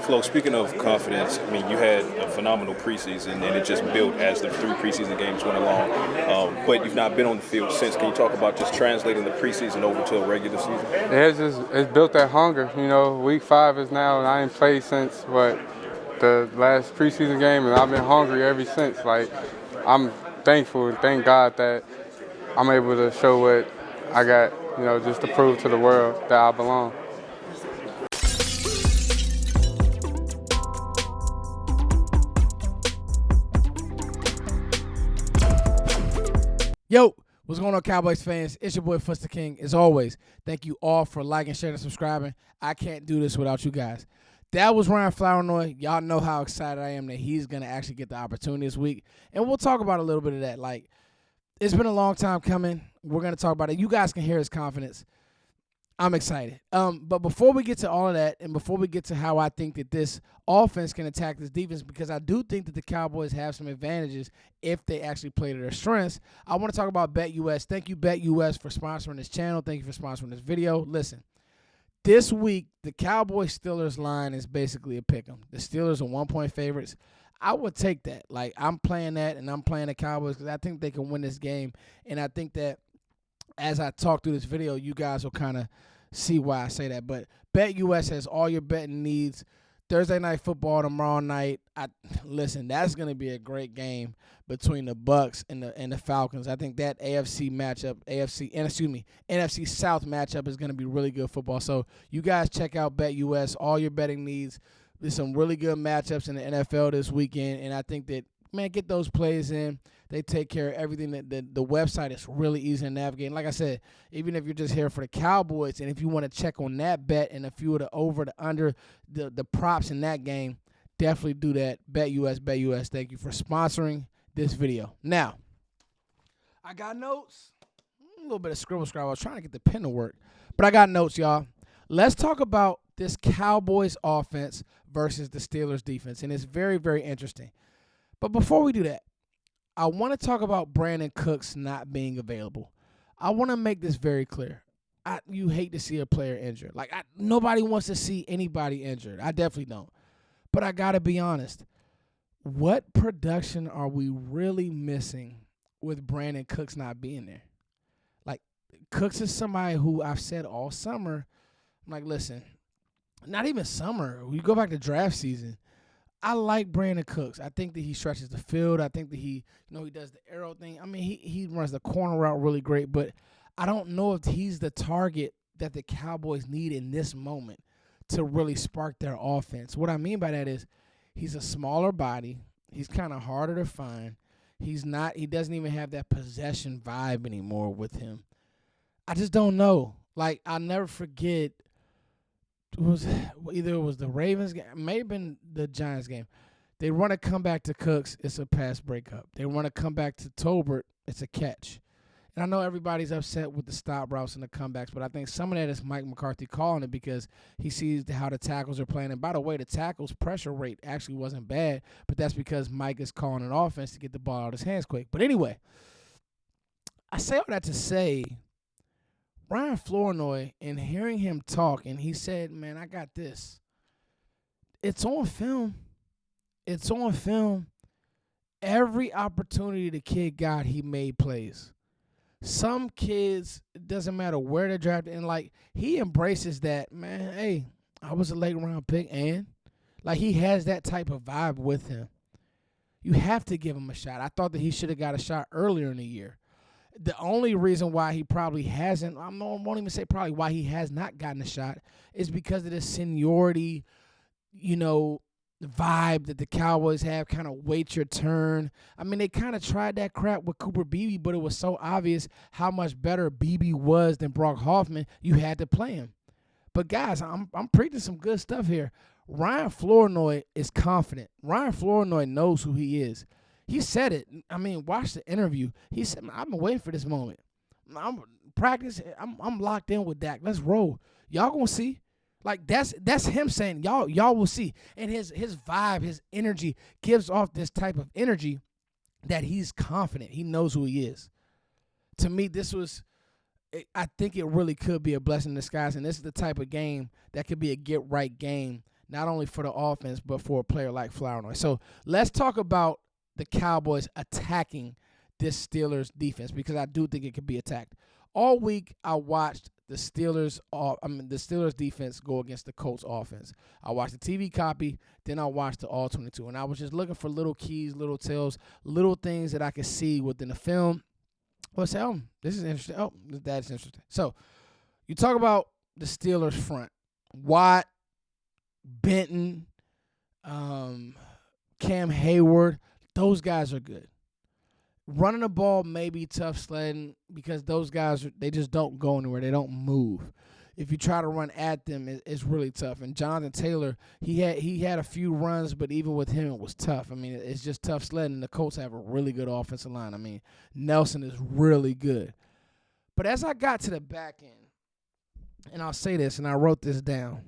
Flo, speaking of confidence, I mean, you had a phenomenal preseason, and it just built as the 3 preseason games went along. But you've not been on the field since. Can you talk about just translating the preseason over to a regular season? It's built that hunger. Week 5 is now, and I ain't played since the last preseason game, and I've been hungry ever since. Like, I'm thankful and thank God that I'm able to show what I got, just to prove to the world that I belong. Yo, what's going on, Cowboys fans? It's your boy, Fuster King. As always, thank you all for liking, sharing, and subscribing. I can't do this without you guys. That was Ryan Flournoy. Y'all know how excited I am that he's going to actually get the opportunity this week. And we'll talk about a little bit of that. Like, it's been a long time coming. We're going to talk about it. You guys can hear his confidence. I'm excited. But before we get to all of that, and before we get to how I think that this offense can attack this defense, because I do think that the Cowboys have some advantages if they actually play to their strengths, I want to talk about BetUS. Thank you, BetUS, for sponsoring this channel. Thank you for sponsoring this video. Listen, this week, the Cowboys-Steelers line is basically a pick 'em. The Steelers are 1-point favorites. I would take that. Like, I'm playing that, and I'm playing the Cowboys because I think they can win this game. And I think that as I talk through this video, you guys will kind of see why I say that. But BetUS has all your betting needs. Thursday Night Football tomorrow night. Listen, that's going to be a great game between the Bucs and the Falcons. I think that NFC South matchup is going to be really good football. So you guys check out BetUS, all your betting needs. There's some really good matchups in the NFL this weekend, and I think that, man, get those plays in. They take care of everything. The website is really easy to navigate. And like I said, even if you're just here for the Cowboys, and if you want to check on that bet and a few of the over, the under, the props in that game, definitely do that. BetUS. Thank you for sponsoring this video. Now, I got notes. A little bit of scribble. I was trying to get the pen to work, but I got notes, y'all. Let's talk about this Cowboys offense versus the Steelers defense, and it's very, very interesting. But before we do that, I want to talk about Brandon Cooks not being available. I want to make this very clear. You hate to see a player injured. Nobody wants to see anybody injured. I definitely don't. But I got to be honest. What production are we really missing with Brandon Cooks not being there? Like, Cooks is somebody who I've said all summer, I'm like, listen, not even summer. We go back to draft season. I like Brandon Cooks. I think that he stretches the field. I think that he does the arrow thing. I mean, he runs the corner route really great, but I don't know if he's the target that the Cowboys need in this moment to really spark their offense. What I mean by that is he's a smaller body. He's kind of harder to find. He doesn't even have that possession vibe anymore with him. I just don't know. Like, I'll never forget. It was the Ravens game, may have been the Giants game. They run a comeback to Cooks, it's a pass breakup. They run a comeback to Tolbert, it's a catch. And I know everybody's upset with the stop routes and the comebacks, but I think some of that is Mike McCarthy calling it because he sees how the tackles are playing. And by the way, the tackles pressure rate actually wasn't bad, but that's because Mike is calling an offense to get the ball out of his hands quick. But anyway, I say all that to say, Ryan Flournoy, and hearing him talk, and he said, man, I got this. It's on film. It's on film. Every opportunity the kid got, he made plays. Some kids, it doesn't matter where they're drafted, and, like, he embraces that, man, hey, I was a late-round pick, and, like, he has that type of vibe with him. You have to give him a shot. I thought that he should have got a shot earlier in the year. The only reason why he probably hasn't, I won't even say probably why he has not gotten a shot, is because of the seniority, vibe that the Cowboys have, kind of wait your turn. I mean, they kind of tried that crap with Cooper Beebe, but it was so obvious how much better Beebe was than Brock Hoffman, you had to play him. But, guys, I'm preaching some good stuff here. Ryan Flournoy is confident. Ryan Flournoy knows who he is. He said it. I mean, watch the interview. He said, I've been waiting for this moment. I'm practicing. I'm locked in with Dak. Let's roll. Y'all gonna see. Like, that's him saying, y'all will see. And his vibe, his energy gives off this type of energy that he's confident. He knows who he is. To me, I think it really could be a blessing in disguise. And this is the type of game that could be a get-right game not only for the offense, but for a player like Flournoy. So let's talk about the Cowboys attacking this Steelers defense, because I do think it could be attacked. All week I watched the Steelers defense go against the Colts offense. I watched the TV copy, then I watched the All 22, and I was just looking for little keys, little tells, little things that I could see within the film. Well, say, oh, this is interesting. Oh, that's interesting. So you talk about the Steelers front. Watt, Benton, Cam Hayward, those guys are good. Running the ball may be tough sledding because those guys, they just don't go anywhere. They don't move. If you try to run at them, it's really tough. And Jonathan Taylor, he had a few runs, but even with him, it was tough. I mean, it's just tough sledding. The Colts have a really good offensive line. I mean, Nelson is really good. But as I got to the back end, and I'll say this, and I wrote this down,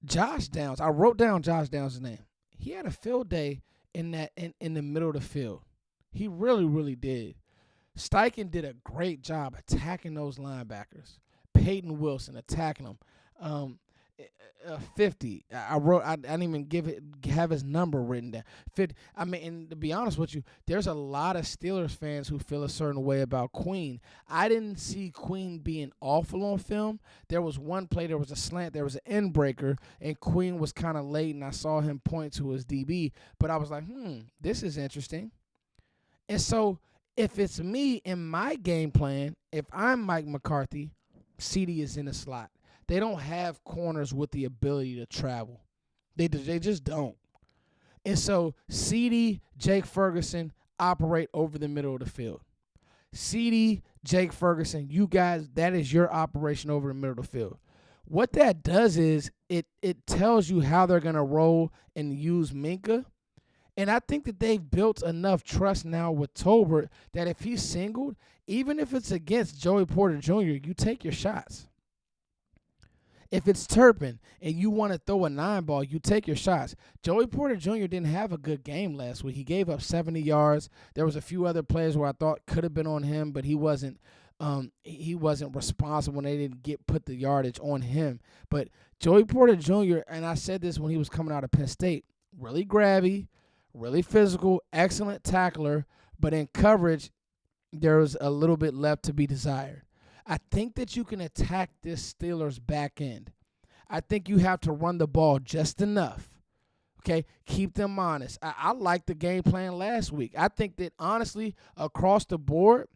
Josh Downs, I wrote down Josh Downs' name. He had a field day in the middle of the field. He really, really did. Steichen did a great job attacking those linebackers. Peyton Wilson attacking them. 50. I didn't even have his number written down. 50. I mean, and to be honest with you, there's a lot of Steelers fans who feel a certain way about Queen. I didn't see Queen being awful on film. There was one play, there was a slant, there was an end breaker, and Queen was kind of late, and I saw him point to his DB. But I was like, this is interesting. And so if it's me in my game plan, if I'm Mike McCarthy, CD is in the slot. They don't have corners with the ability to travel. They just don't. And so CD, Jake Ferguson operate over the middle of the field. CD, Jake Ferguson, you guys, that is your operation over the middle of the field. What that does is it tells you how they're going to roll and use Minkah. And I think that they've built enough trust now with Tolbert that if he's singled, even if it's against Joey Porter Jr., you take your shots. If it's Turpin and you want to throw a 9-ball, you take your shots. Joey Porter Jr. didn't have a good game last week. He gave up 70 yards. There was a few other plays where I thought could have been on him, but he wasn't responsible when they didn't put the yardage on him. But Joey Porter Jr., and I said this when he was coming out of Penn State, really grabby, really physical, excellent tackler, but in coverage, there's a little bit left to be desired. I think that you can attack this Steelers back end. I think you have to run the ball just enough. Okay, keep them honest. I like the game plan last week. I think that, honestly, across the board,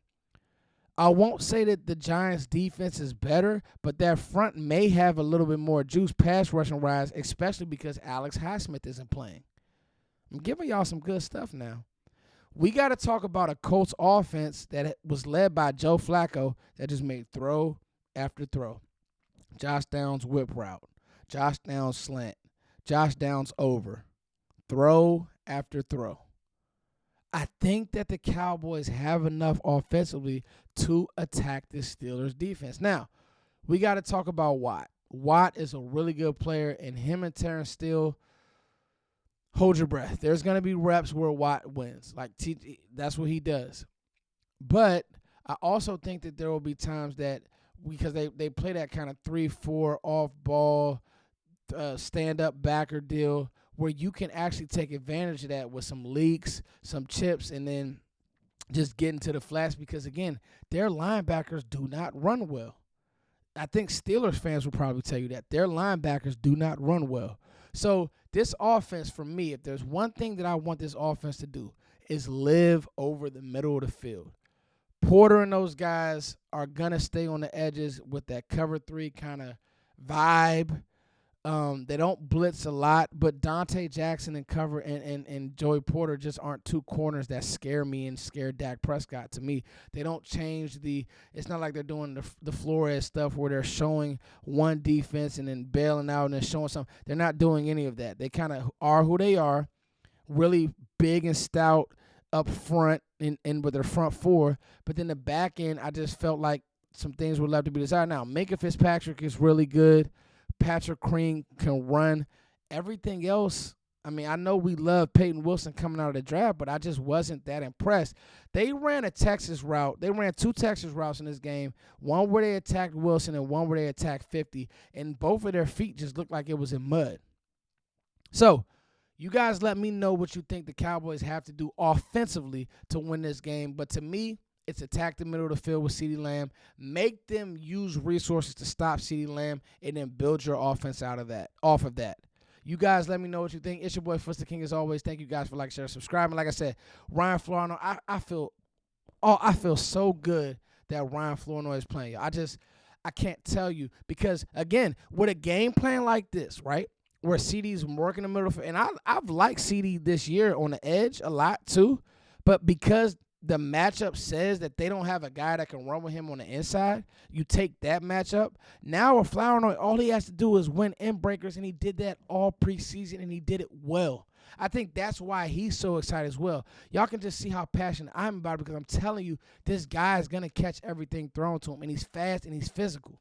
I won't say that the Giants' defense is better, but that front may have a little bit more juice pass rushing wise, especially because Alex Highsmith isn't playing. I'm giving y'all some good stuff now. We got to talk about a Colts offense that was led by Joe Flacco that just made throw after throw. Josh Downs whip route. Josh Downs slant. Josh Downs over. Throw after throw. I think that the Cowboys have enough offensively to attack this Steelers defense. Now, we got to talk about Watt. Watt is a really good player, and him and Terrence Steele, hold your breath. There's going to be reps where Watt wins. That's what he does. But I also think that there will be times that, because they play that kind of 3-4 off-ball, stand-up backer deal, where you can actually take advantage of that with some leaks, some chips, and then just get into the flats because, again, their linebackers do not run well. I think Steelers fans will probably tell you that. Their linebackers do not run well. So this offense, for me, if there's one thing that I want this offense to do, is live over the middle of the field. Porter and those guys are going to stay on the edges with that cover 3 kind of vibe. They don't blitz a lot, but Dante Jackson and cover and Joey Porter just aren't two corners that scare me and scare Dak Prescott to me. They don't change it's not like they're doing the Flores stuff where they're showing one defense and then bailing out and then showing something. They're not doing any of that. They kind of are who they are, really big and stout up front and with their front 4. But then the back end, I just felt like some things were left to be desired. Now, Minkah Fitzpatrick is really good. Patrick Crean can run. Everything else, I mean, I know we love Peyton Wilson coming out of the draft, but I just wasn't that impressed. They ran a Texas route. They ran 2 Texas routes in this game, one where they attacked Wilson and one where they attacked 50, and both of their feet just looked like it was in mud. So, you guys let me know what you think the Cowboys have to do offensively to win this game. But to me, it's attack the middle of the field with CeeDee Lamb. Make them use resources to stop CeeDee Lamb, and then build your offense off of that. You guys let me know what you think. It's your boy, Foots the King, as always. Thank you guys for liking, sharing, subscribing. Like I said, Ryan Flournoy, I feel so good that Ryan Flournoy is playing. I can't tell you. Because, again, with a game plan like this, right, where CeeDee's working the middle, and I've liked CeeDee this year on the edge a lot too, but because the matchup says that they don't have a guy that can run with him on the inside, you take that matchup. Now with Flournoy, all he has to do is win end breakers, and he did that all preseason, and he did it well. I think that's why he's so excited as well. Y'all can just see how passionate I'm about it, because I'm telling you, this guy is going to catch everything thrown to him, and he's fast and he's physical.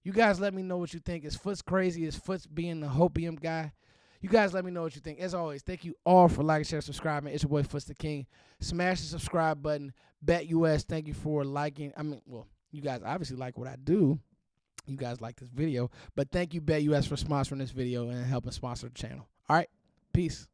You guys let me know what you think. Is Foots crazy? Is Foots being the hopium guy? You guys let me know what you think. As always, thank you all for liking, sharing, subscribing. It's your boy, Foots the King. Smash the subscribe button. BetUS, thank you for liking. You guys obviously like what I do. You guys like this video. But thank you, BetUS, for sponsoring this video and helping sponsor the channel. All right, peace.